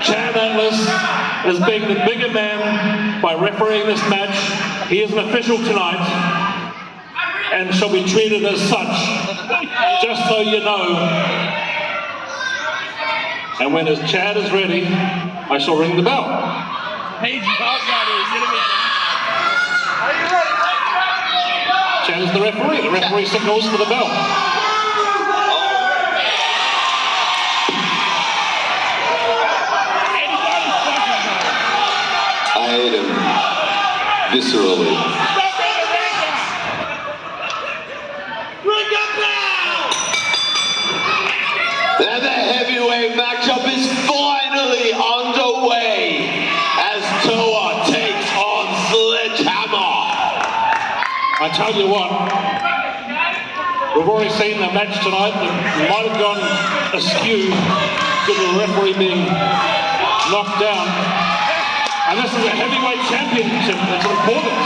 Chad Atlas is being the bigger man by refereeing this match. He is an official tonight and shall be treated as such, just so you know. And when his Chad is ready, I shall ring the bell. Chad is the referee. The referee signals for the bell. I hate him viscerally. And the heavyweight matchup is finally underway as TOA takes on Sledgehammer. I tell you what, we've already seen the match tonight that might have gone askew to the referee being knocked down. And this is a heavyweight championship. It's important.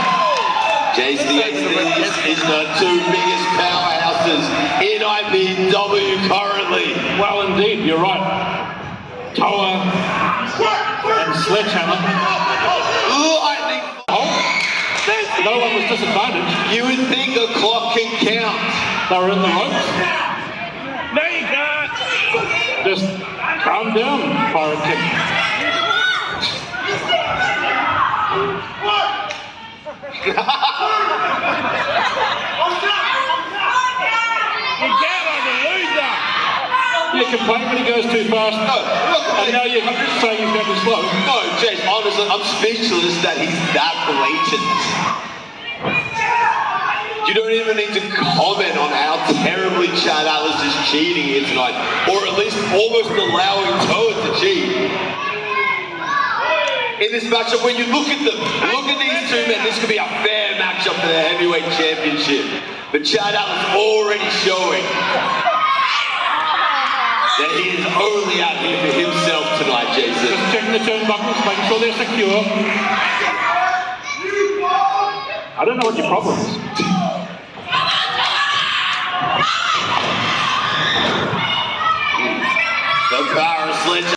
JC is the two biggest powerhouses in IPW currently. Well, indeed, you're right. TOA and Sledgehammer. Lightning. No one was disadvantaged. You would think a clock can count. They were in the ropes. No, you can't. Just calm down, Pirate King. You get on the loser. You complain when he goes too fast. No, and now you're saying he's going to be slow. No, Jace, honestly, I'm speechless that he's that blatant. You don't even need to comment on how terribly Chad Atlas is cheating here tonight, or at least almost allowing TOA to cheat. In this matchup, when you look at them, look at these two men, this could be a fair matchup for the heavyweight championship. But Chad Atlas already showing that he is only out here for himself tonight, Jason. Just checking the turnbuckles, making sure they're secure. I don't know what your problem is. The power of Sledgehammer.